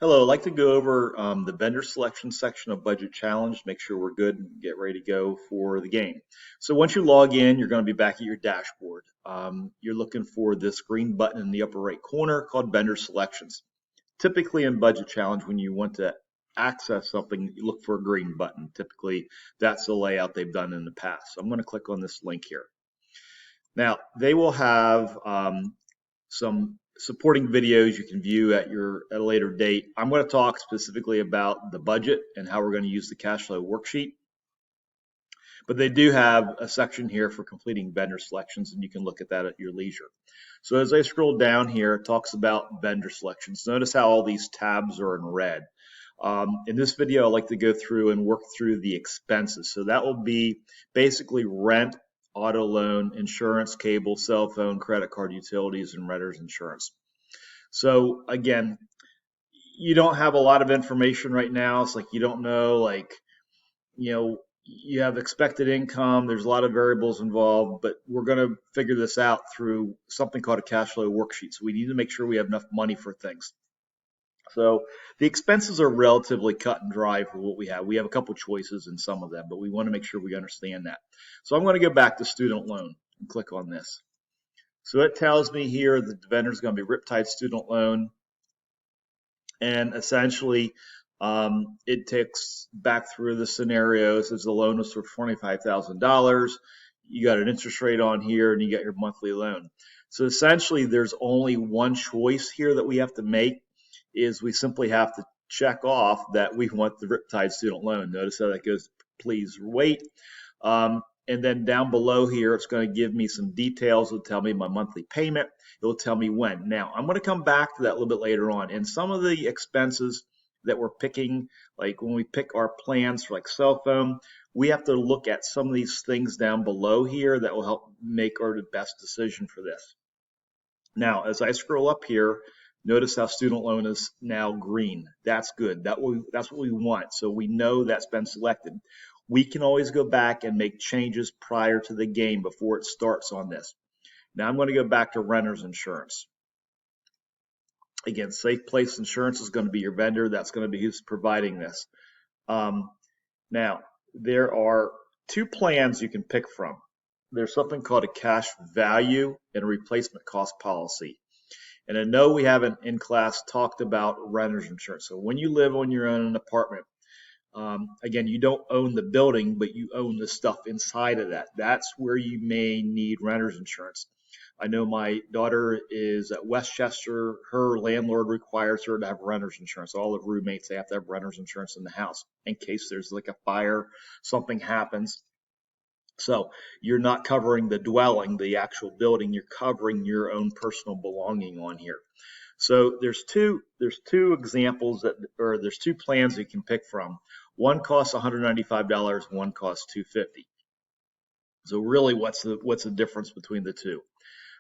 Hello, I'd like to go over the vendor selection section of Budget Challenge, make sure we're good and get ready to go for the game. So once you log in, you're going to be back at your dashboard. You're looking for this green button in the upper right corner called Vendor Selections. Typically in Budget Challenge, when you want to access something, you look for a green button. Typically, that's the layout they've done in the past. So I'm going to click on this link here. Now, they will have some supporting videos you can view at a later date. I'm going to talk specifically about the budget and how we're going to use the cash flow worksheet. But they do have a section here for completing vendor selections, and you can look at that at your leisure. So as I scroll down here, it talks about vendor selections. Notice how all these tabs are in red. In this video, I'd like to go through and work through the expenses. So that will be basically rent, auto loan, insurance, cable, cell phone, credit card, utilities, and renter's insurance. So again, you don't have a lot of information right now. It's like you don't know, like, you have expected income. There's a lot of variables involved, but we're going to figure this out through something called a cash flow worksheet. So we need to make sure we have enough money for things. So the expenses are relatively cut and dry for what we have. We have a couple choices in some of them, but we want to make sure we understand that. So I'm going to go back to student loan and click on this. So it tells me here that the vendor is going to be Riptide Student Loan. And essentially, it takes back through the scenarios as the loan was for $25,000. You got an interest rate on here and you got your monthly loan. So essentially, there's only one choice here that we have to make, is we simply have to check off that we want the Riptide Student Loan. Notice how that goes, please wait. And then down below here, it's going to give me some details. It'll tell me my monthly payment. It'll tell me when. Now, I'm going to come back to that a little bit later on. And some of the expenses that we're picking, like when we pick our plans for like cell phone, we have to look at some of these things down below here that will help make our best decision for this. Now, as I scroll up here, notice how student loan is now green. That's good. That's what we want. So we know that's been selected. We can always go back and make changes prior to the game before it starts on this. Now I'm going to go back to renter's insurance. Again, Safe Place Insurance is going to be your vendor. That's going to be who's providing this. Now, there are two plans you can pick from. There's something called a cash value and a replacement cost policy. And I know we haven't in class talked about renter's insurance. So when you live on your own in an apartment, again, you don't own the building, but you own the stuff inside of that. That's where you may need renter's insurance. I know my daughter is at Westchester. Her landlord requires her to have renter's insurance. All the roommates, they have to have renter's insurance in the house in case there's like a fire, something happens. So you're not covering the dwelling, the actual building. You're covering your own personal belonging on here. So there's two examples or there's two plans you can pick from. One costs $195, one costs $250. So really, what's the difference between the two?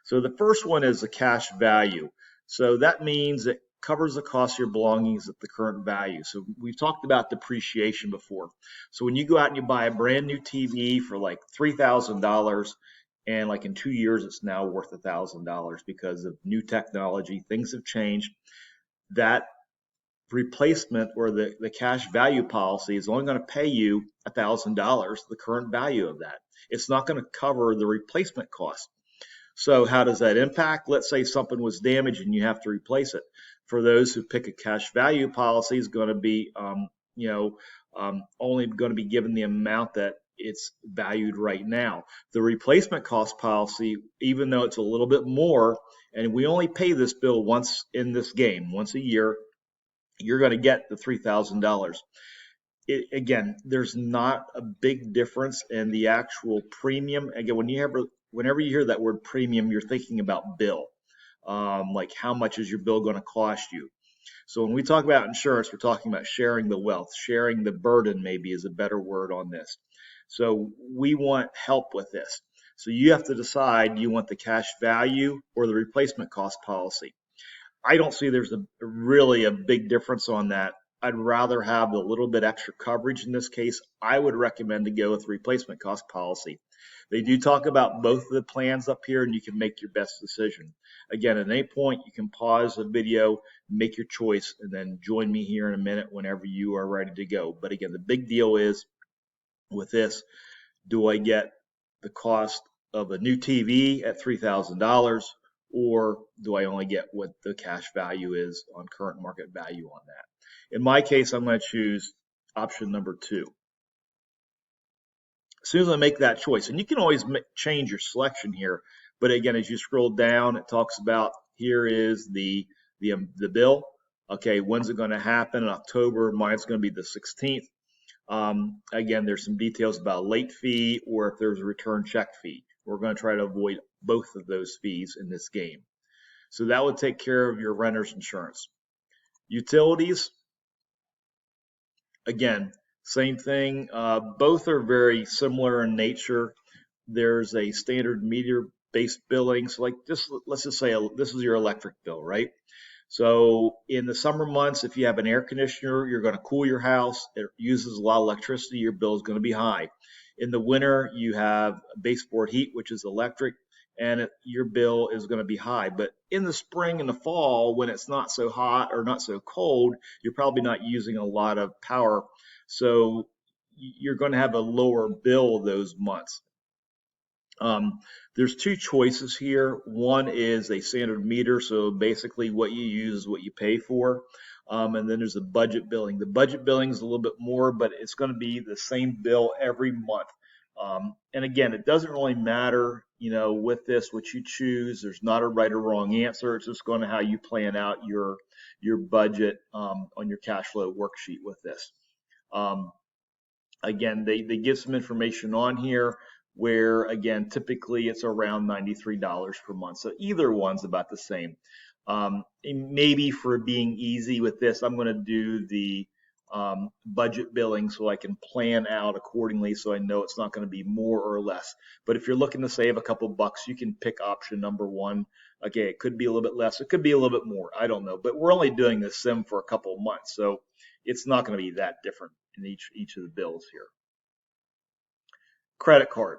So the first one is the cash value. So that means it covers the cost of your belongings at the current value. So we've talked about depreciation before. So when you go out and you buy a brand new TV for like $3,000, and like in 2 years it's now worth $1,000 because of new technology, things have changed, that replacement or the cash value policy is only going to pay you $1,000, the current value of that. It's not going to cover the replacement cost. So how does that impact? Let's say something was damaged and you have to replace it. For those who pick a cash value policy, is going to be only going to be given the amount that it's valued right now. The replacement cost policy, even though it's a little bit more, and we only pay this bill once in this game, once a year, you're going to get the $3,000. Again, there's not a big difference in the actual premium. Again, whenever you hear that word premium, you're thinking about bill. Like how much is your bill going to cost you? So when we talk about insurance, we're talking about sharing the wealth, sharing the burden maybe is a better word on this. So we want help with this. So you have to decide, do you want the cash value or the replacement cost policy? I don't see there's really a big difference on that. I'd rather have a little bit extra coverage in this case. I would recommend to go with replacement cost policy. They do talk about both of the plans up here, and you can make your best decision. Again, at any point, you can pause the video, make your choice, and then join me here in a minute whenever you are ready to go. But again, the big deal is with this, do I get the cost of a new TV at $3,000, or do I only get what the cash value is on current market value on that? In my case, I'm going to choose option number 2. As soon as I make that choice, and you can always change your selection here, but again, as you scroll down, it talks about here is the bill. Okay, when's it going to happen? In October. Mine's going to be the 16th. Again, there's some details about late fee or if there's a return check fee. We're going to try to avoid both of those fees in this game. So that would take care of your renter's insurance. Utilities, again, same thing. Both are very similar in nature. There's a standard meter-based billing. So like just let's just say this is your electric bill, right? So in the summer months, if you have an air conditioner, you're going to cool your house. It uses a lot of electricity. Your bill is going to be high. In the winter, you have baseboard heat, which is electric, and your bill is going to be high. But in the spring and the fall, when it's not so hot or not so cold, you're probably not using a lot of power. So you're going to have a lower bill those months. There's 2 choices here. One is a standard meter, so basically what you use is what you pay for. And then there's a budget billing. The budget billing is a little bit more, but it's going to be the same bill every month. And again, it doesn't really matter, with this, what you choose. There's not a right or wrong answer. It's just going to how you plan out your budget on your cash flow worksheet with this. Again, they give some information on here where, again, typically it's around $93 per month. So either one's about the same. Maybe for being easy with this, I'm going to do the budget billing so I can plan out accordingly so I know it's not going to be more or less. But if you're looking to save a couple bucks, you can pick option number 1. Okay, it could be a little bit less. It could be a little bit more. I don't know. But we're only doing this sim for a couple of months. So it's not going to be that different in each of the bills here. Credit card.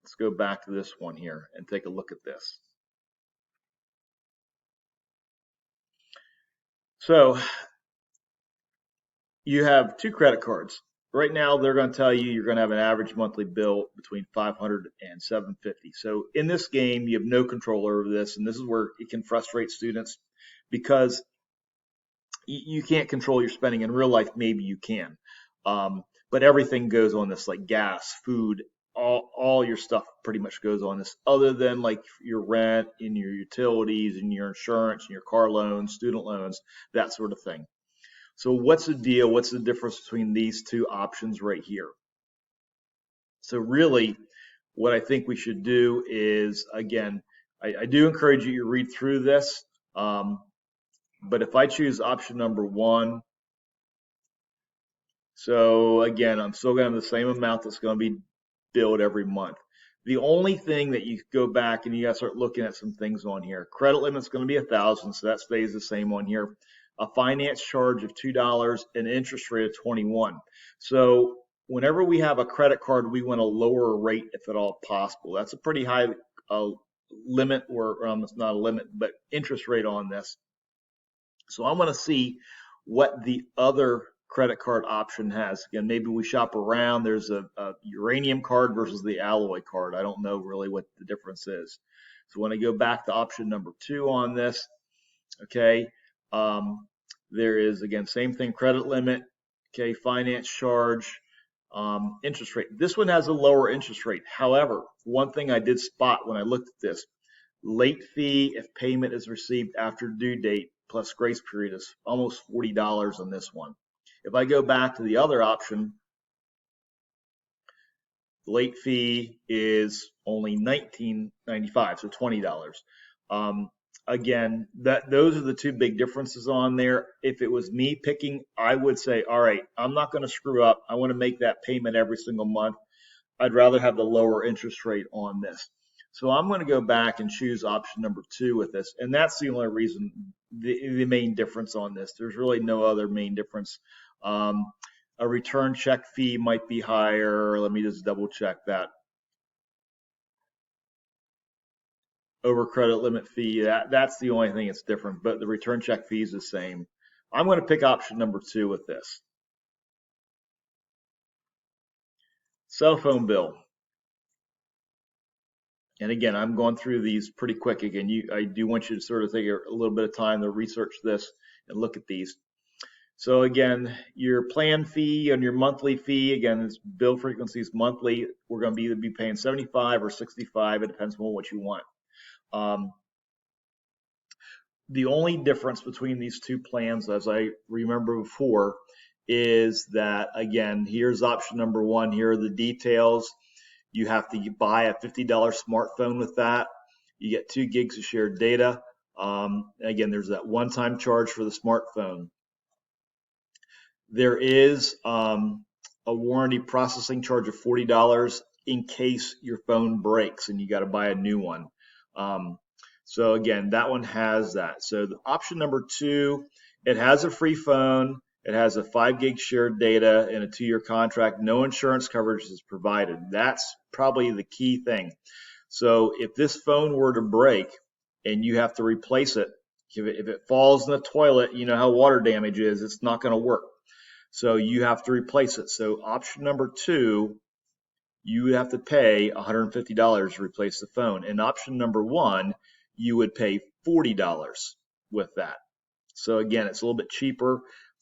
Let's go back to this one here and take a look at this. So you have 2 credit cards. Right now, they're going to tell you you're going to have an average monthly bill between $500 and $750. So in this game, you have no control over this, and this is where it can frustrate students because you can't control your spending. In real life, maybe you can, but everything goes on this, like gas, food, all your stuff pretty much goes on this, other than like your rent and your utilities and your insurance and your car loans, student loans, that sort of thing. So what's the deal? What's the difference between these 2 options right here? So really, what I think we should do is, again, I do encourage you to read through this. But if I choose option number 1, so again, I'm still going to have the same amount that's going to be billed every month. The only thing that you go back and you got to start looking at some things on here. Credit limit's going to be $1,000, so that stays the same on here. A finance charge of $2, an interest rate of 21. So whenever we have a credit card, we want a lower rate if at all possible. That's a pretty high limit, or it's not a limit, but interest rate on this. So I want to see what the other credit card option has. Again, maybe we shop around. There's a uranium card versus the alloy card. I don't know really what the difference is. So when I go back to option number 2 on this, okay, there is, again, same thing, credit limit, okay, finance charge, interest rate. This one has a lower interest rate. However, one thing I did spot when I looked at this, late fee if payment is received after due date plus grace period is almost $40 on this one. If I go back to the other option, the late fee is only $19.95, so $20. Again, those are the 2 big differences on there. If it was me picking, I would say, all right, I'm not going to screw up. I want to make that payment every single month. I'd rather have the lower interest rate on this. So I'm going to go back and choose option number 2 with this. And that's the only reason, the main difference on this. There's really no other main difference. A return check fee might be higher. Let me just double check that. over credit limit fee. That's the only thing that's different, but the return check fee is the same. I'm going to pick option number 2 with this. Cell phone bill. And again, I'm going through these pretty quick. Again, I do want you to sort of take a little bit of time to research this and look at these. So again, your plan fee and your monthly fee, again, this bill frequency is monthly. We're going to either be paying 75 or 65. It depends on what you want. The only difference between these two plans, as I remember before, is that, again, here's option number 1. Here are the details. You have to buy a $50 smartphone with that. You get 2 gigs of shared data. Again, there's that one-time charge for the smartphone. There is a warranty processing charge of $40 in case your phone breaks and you got to buy a new one. So again, that one has that. So the option number 2, it has a free phone. It has a 5 gig shared data and a 2-year contract. No insurance coverage is provided. That's probably the key thing. So if this phone were to break and you have to replace it, if it falls in the toilet, you know how water damage is, it's not going to work. So you have to replace it. So option number 2, you would have to pay $150 to replace the phone. And option number 1, you would pay $40 with that. So again, it's a little bit cheaper.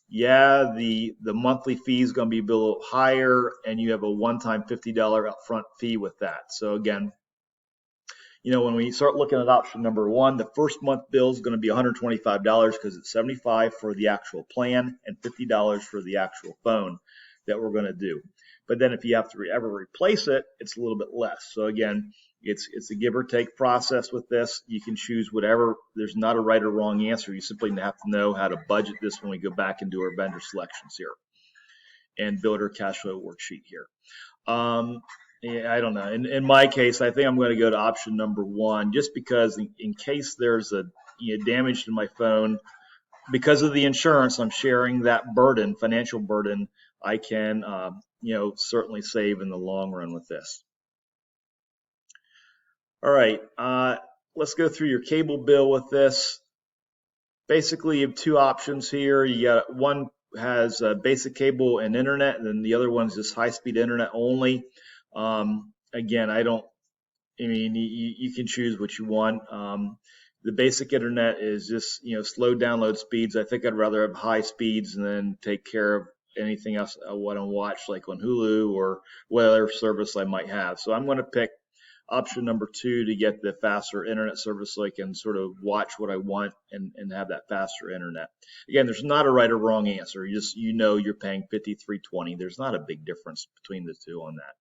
Yeah, the monthly fee is going to be a little higher, and you have a one-time $50 upfront fee with that. So again, you know, when we start looking at option number 1, the first month bill is going to be $125 because it's $75 for the actual plan and $50 for the actual phone that we're going to do. But then if you have to ever replace it, it's a little bit less. So again, it's a give or take process with this. You can choose whatever. There's not a right or wrong answer. You simply have to know how to budget this when we go back and do our vendor selections here and build our cash flow worksheet here. Yeah, I don't know. In my case, I think I'm going to go to option number 1 just because in case there's a damage to my phone, because of the insurance, I'm sharing that burden, financial burden. I can certainly save in the long run with this. All right, let's go through your cable bill with this. Basically, you have 2 options here. You got one has basic cable and internet, and then the other one's just high-speed internet only. Again, you can choose what you want. The basic internet is just, slow download speeds. I think I'd rather have high speeds and then take care of anything else I want to watch, like on Hulu or whatever service I might have. So I'm going to pick option number 2 to get the faster internet service so I can sort of watch what I want and have that faster internet. Again, there's not a right or wrong answer. You're paying $53.20. There's not a big difference between the two on that.